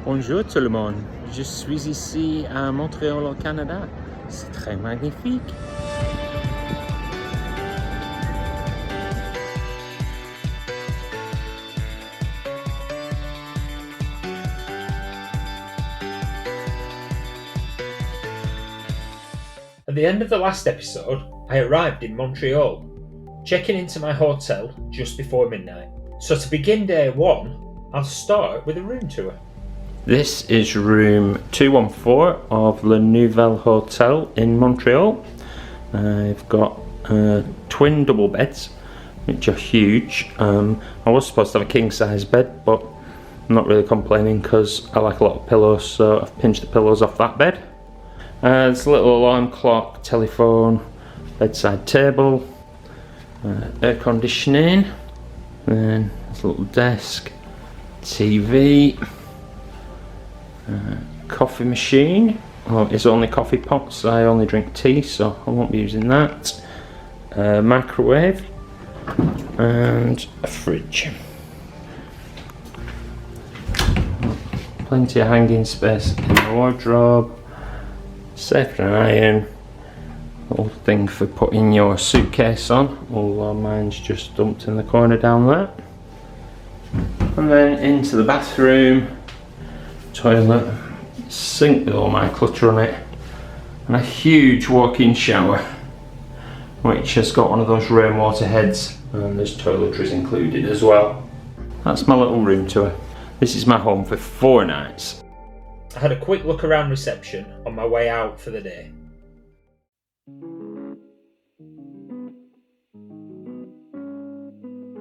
Bonjour tout le monde, je suis ici à Montréal au Canada. C'est très magnifique. At the end of the last episode, I arrived in Montreal, checking into my hotel just before midnight. So to begin day one, I'll start with a room tour. This is room 214 of the Nouvel Hotel in Montreal. I've got twin double beds, which are huge. I was supposed to have a king size bed, but I'm not really complaining because I like a lot of pillows, so I've pinched the pillows off that bed. There's a little alarm clock, telephone, bedside table, air conditioning, then there's a little desk, TV, coffee machine. Oh, it's only coffee pots, I only drink tea, so I won't be using that. Microwave and a fridge. Plenty of hanging space in the wardrobe. Safe and iron, little thing for putting your suitcase on, although mine's just dumped in the corner down there. And then into the bathroom, toilet, sink with all my clutter on it, and a huge walk-in shower, which has got one of those rainwater heads, and there's toiletries included as well. That's my little room tour. This is my home for 4 nights. I had a quick look around reception on my way out for the day.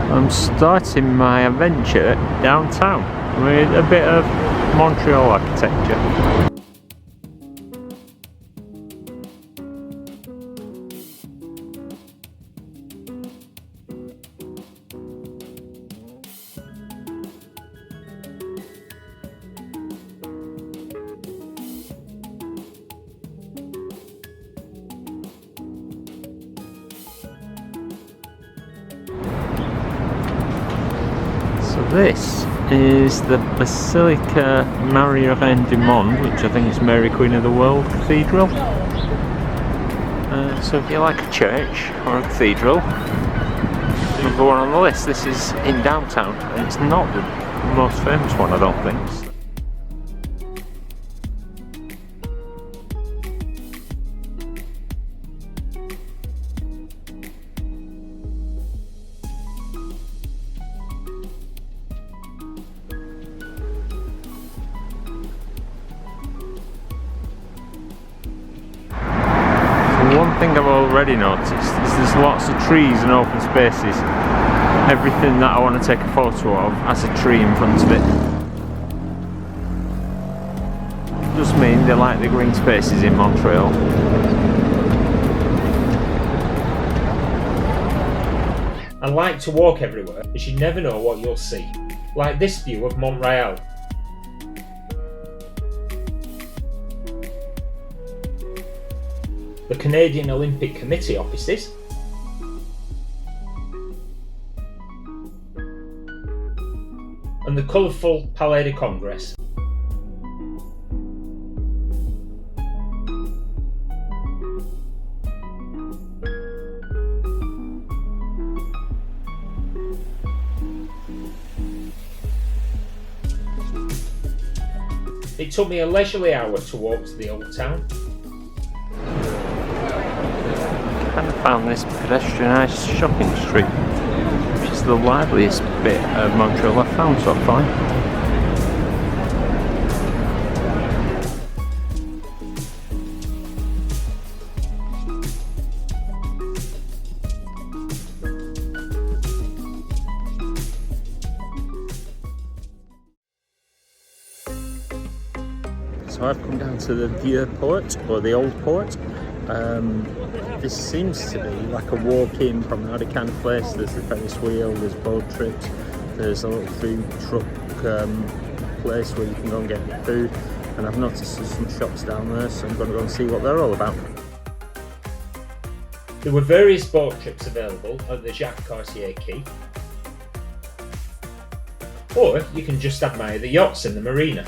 I'm starting my adventure downtown with a bit of Montreal architecture. This is the Basilica de Notre Dame, which I think is Mary Queen of the World Cathedral. So if you like a church or a cathedral, number 1 on the list. This is in downtown, and it's not the most famous one, I don't think. One thing I've already noticed is there's lots of trees and open spaces. Everything that I want to take a photo of has a tree in front of it. Does mean they like the green spaces in Montreal. I like to walk everywhere as you never know what you'll see, like this view of Montreal. The Canadian Olympic Committee offices, and the colourful Palais de Congrès. It took me a leisurely hour to walk to the old town. I found this pedestrianised shopping street, which is the liveliest bit of Montreal I've found so far. So I've come down to the Vieux Port, or the Old Port. This seems to be like a walk-in promenade kind of place. There's the Ferris wheel, there's boat trips, there's a little food truck place where you can go and get your food, and I've noticed there's some shops down there, so I'm going to go and see what they're all about. There were various boat trips available at the Jacques Cartier Quay, or you can just admire the yachts in the marina.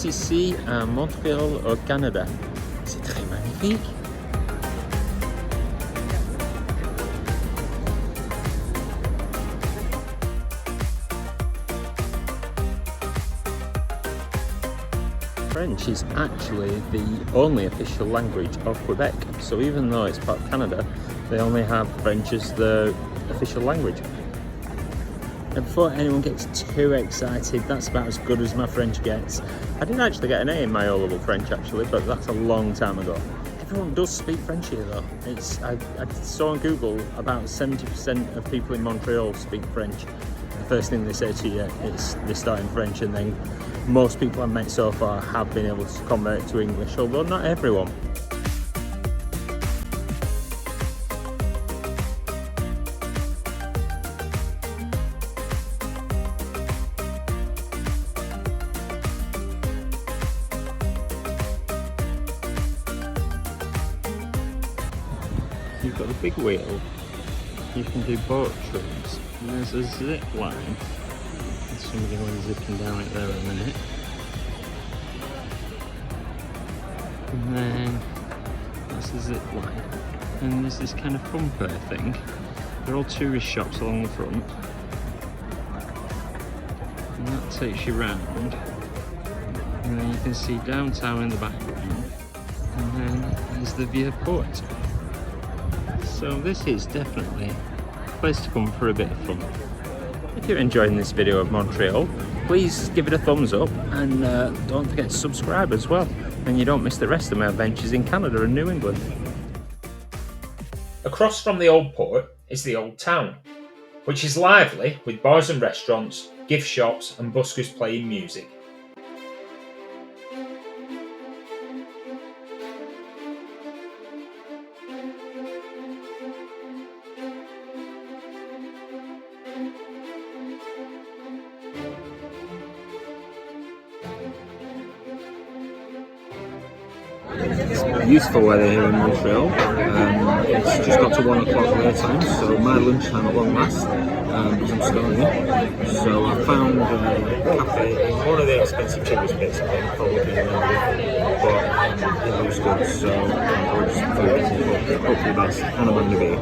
Vous ici à Montréal au Canada. C'est très magnifique. French is actually the only official language of Quebec, so even though it's part of Canada, they only have French as the official language. And before anyone gets too excited, that's about as good as my French gets. I didn't actually get an A in my O-level French actually, but that's a long time ago. Everyone does speak French here though. I saw on Google about 70% of people in Montreal speak French. The first thing they say to you is they start in French, and then most people I've met so far have been able to convert to English, although not everyone. You've got the big wheel, you can do boat trips, and there's a zip line. There's somebody going zipping down it there in a minute. And then that's the zip line. And there's this kind of fun fair thing. They're all tourist shops along the front. And that takes you round. And then you can see downtown in the background. And then there's the Vieux Port. So this is definitely a place to come for a bit of fun. If you're enjoying this video of Montreal, please give it a thumbs up, and don't forget to subscribe as well, and you don't miss the rest of my adventures in Canada and New England. Across from the old port is the old town, which is lively with bars and restaurants, gift shops and buskers playing music. Beautiful weather here in Montreal. It's just got to 1 o'clock their time, so my lunchtime at long last, because I'm starving. So I found a cafe in one of the expensive tourist bits, I think, probably but it looks good, so I'm going to some food, hopefully that's on a Monday.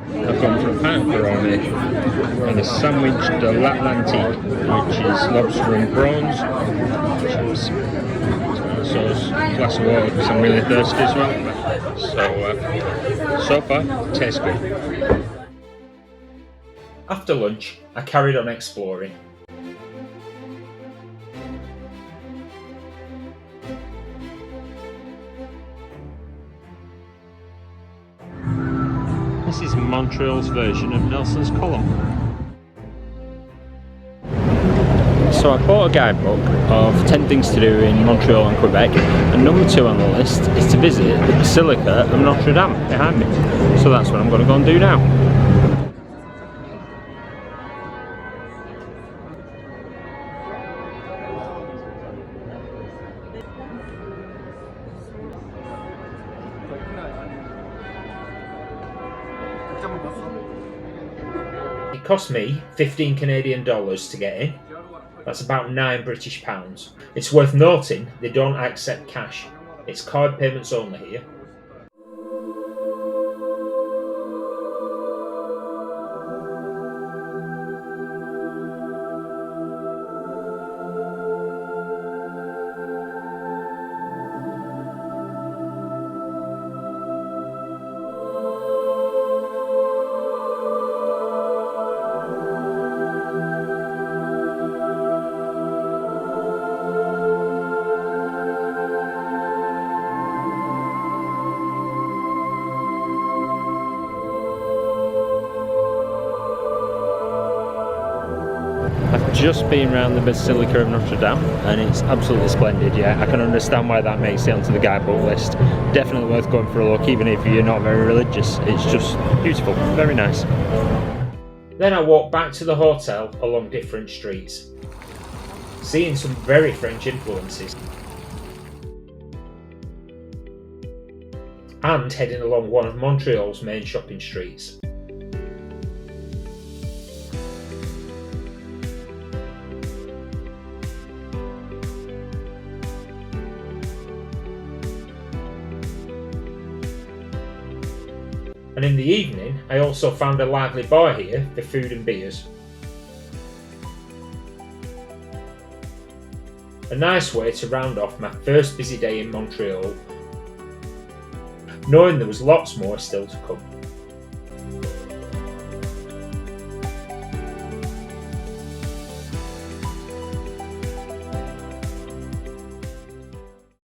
I've gone for a pepperoni and a sandwich de l'Atlantique, which is lobster and prawns, chips, tomato sauce, glass of water because I'm really thirsty as well. So far, tastes good. After lunch, I carried on exploring. This is Montreal's version of Nelson's Column. So I bought a guidebook of 10 things to do in Montreal and Quebec, and number 2 on the list is to visit the Basilica of Notre Dame behind me. So that's what I'm going to go and do now. It cost me 15 Canadian dollars to get in. That's about £9 British. It's worth noting they don't accept cash. It's card payments only here. I've just been around the Basilica of Notre Dame and it's absolutely splendid. Yeah, I can understand why that makes it onto the guidebook list. Definitely worth going for a look, even if you're not very religious. It's just beautiful, very nice. Then I walked back to the hotel along different streets, seeing some very French influences, and heading along one of Montreal's main shopping streets. and in the evening I also found a lively bar here for food and beers. A nice way to round off my first busy day in Montreal, knowing there was lots more still to come.